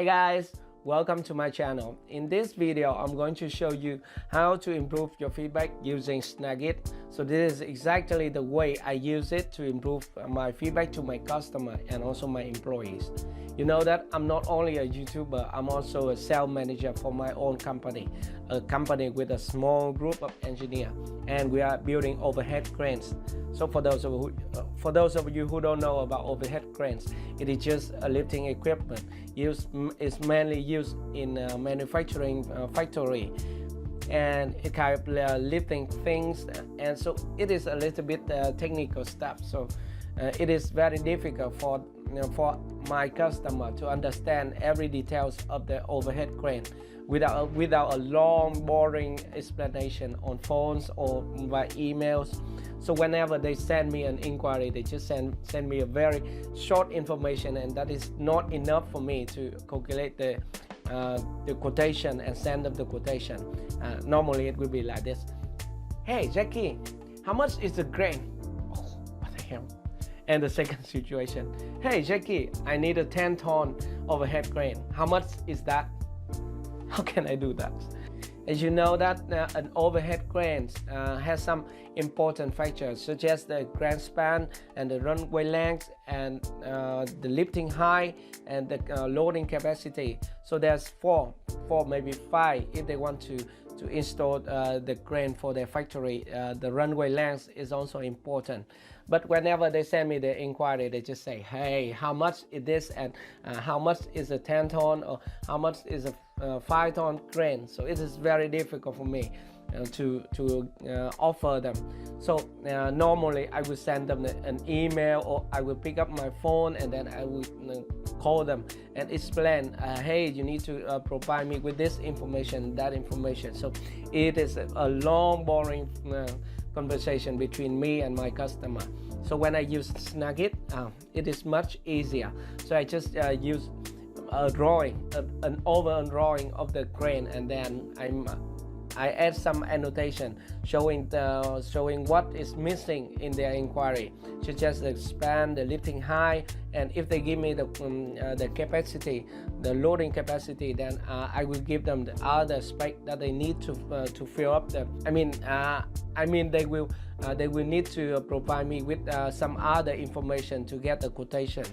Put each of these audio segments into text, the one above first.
Hi guys, welcome to my channel. In this video, I'm going to show you how to improve your feedback using Snagit. So this is exactly the way I use it to improve my feedback to my customer and also my employees. You know that I'm not only a YouTuber, I'm also a sales manager for my own company, a company with a small group of engineers, and we are building overhead cranes. So for those of you who don't know about overhead cranes, it is just a lifting equipment. It's mainly used in manufacturing factory, and it kind of lifting things, and so it is a little bit technical stuff. So it is very difficult for my customer to understand every details of the overhead crane without a long boring explanation on phones or by emails. So whenever they send me an inquiry, they just send me a very short information, and that is not enough for me to calculate the quotation and send them the quotation. Normally it will be like this: hey Jacky, how much is the crane? Oh, what the hell? And the second situation: hey Jacky, I need a 10-ton overhead crane. How much is that? How can I do that? As you know that an overhead crane has some important factors such as the crane span and the runway length and the lifting height and the loading capacity. So there's four, maybe five if they want to install the crane for their factory. The runway length is also important. But whenever they send me the inquiry, they just say, hey, how much is this, and how much is a 10-ton, or how much is a 5-ton crane? So it is very difficult for me to offer them. So normally I will send them an email, or I will pick up my phone and then I will call them and explain, hey, you need to provide me with this information, that information. So it is a long, boring conversation between me and my customer. So when I use Snagit, it is much easier. So I just use a drawing, an overall drawing of the crane, and then I add some annotation showing what is missing in their inquiry, such as the span, the lifting height, and if they give me the capacity, the loading capacity, then I will give them the other spec that they need to fill up the. I mean they will need to provide me with some other information to get the quotation.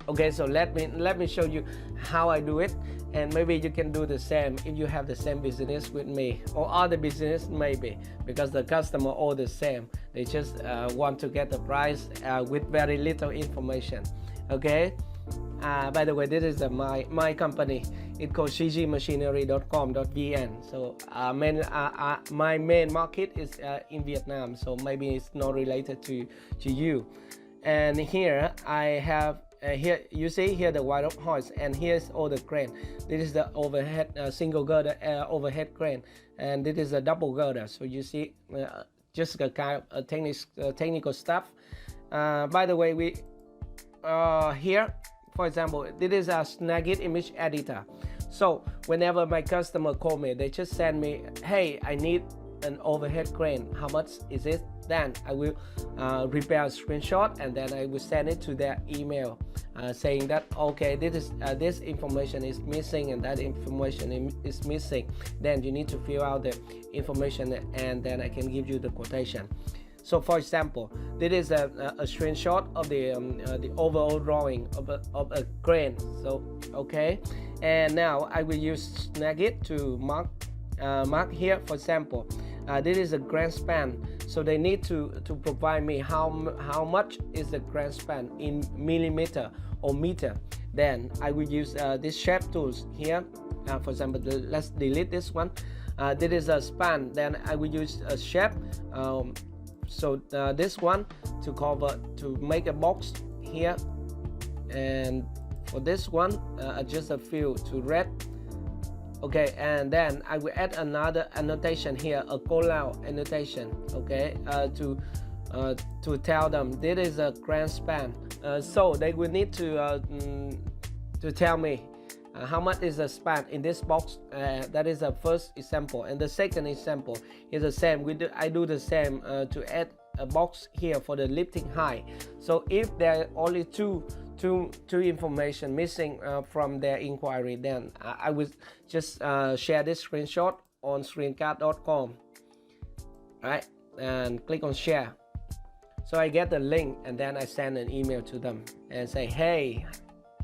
Okay, so let me show you how I do it, and maybe you can do the same if you have the same business with me or other business, maybe, because the customer all the same. They just want to get the price with very little information. Okay. By the way, this is my company. It's called cgmachinery.com.vn. So my main market is in Vietnam, so maybe it's not related to you. And here I have here you see here the wide hoist, and here's all the crane. This is the overhead single girder overhead crane, and this is a double girder. So you see just a kind of technical stuff. By the way, we here, for example, this is a Snagit image editor. So whenever my customer call me, they just send me, hey, I need an overhead crane. How much is it? Then I will prepare a screenshot, and then I will send it to their email saying that, okay, this information is missing and that information is missing. Then you need to fill out the information, and then I can give you the quotation. So for example, this is a screenshot of the overall drawing of a crane. So okay, and now I will use Snagit to mark here. For example, this is a crane span, so they need to provide me how much is the crane span in millimeter or meter. Then I will use this shape tools here. For example, let's delete this one. This is a span. Then I will use a shape. So this one to make a box here, and for this one adjust a fill to red. Okay, and then I will add another annotation here, a call out annotation. Okay, to tell them this is a crane span. So they will need to tell me how much is the span in this box. That is the first example, and the second example is the same. I do the same to add a box here for the lifting height. So if there are only two two information missing from their inquiry, then I will just share this screenshot on screencast.com, right, and click on share. So I get the link and then I send an email to them and say, hey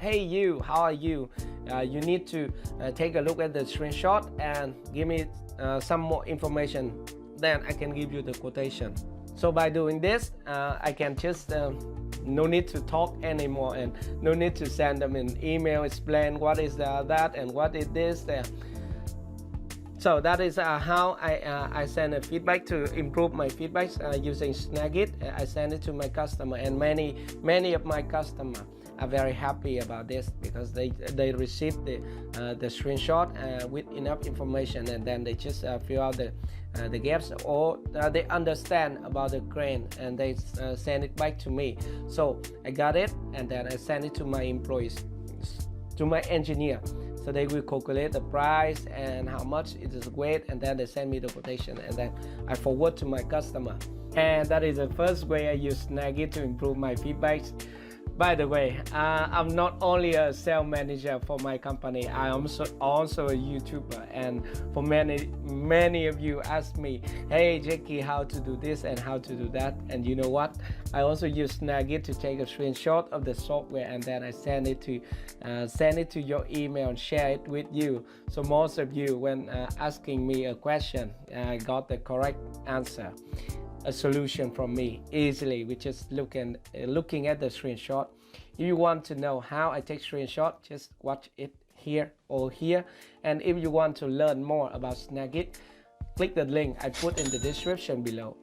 you, how are you? You need to take a look at the screenshot and give me some more information, then I can give you the quotation. So by doing this, I can just no need to talk anymore, and no need to send them an email explain what is that and what is this. So that is how I send a feedback to improve my feedbacks using Snagit. I send it to my customer, and many of my customers are very happy about this because they receive the screenshot with enough information, and then they just fill out the gaps, or they understand about the grain and they send it back to me. So I got it, and then I send it to my employees, to my engineer. So they will calculate the price and how much it is weight, and then they send me the quotation, and then I forward to my customer. And that is the first way I use Snagit to improve my feedbacks. By the way, I'm not only a sales manager for my company, I am also a YouTuber, and for many of you ask me, hey Jacky, how to do this and how to do that, and you know what? I also use Snagit to take a screenshot of the software, and then I send it to your email and share it with you. So most of you, when asking me a question, I got the correct answer, a solution from me easily with just looking at the screenshot. If you want to know how I take screenshot, just watch it here or here. And if you want to learn more about Snagit, click the link I put in the description below.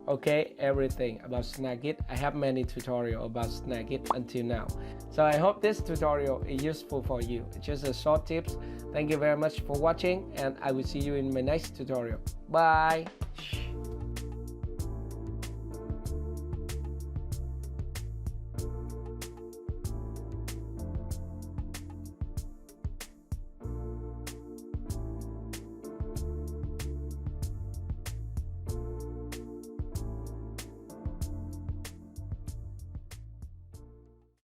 Okay, everything about Snagit. I have many tutorials about Snagit until now. So I hope this tutorial is useful for you. Just a short tips. Thank you very much for watching, and I will see you in my next tutorial. Bye.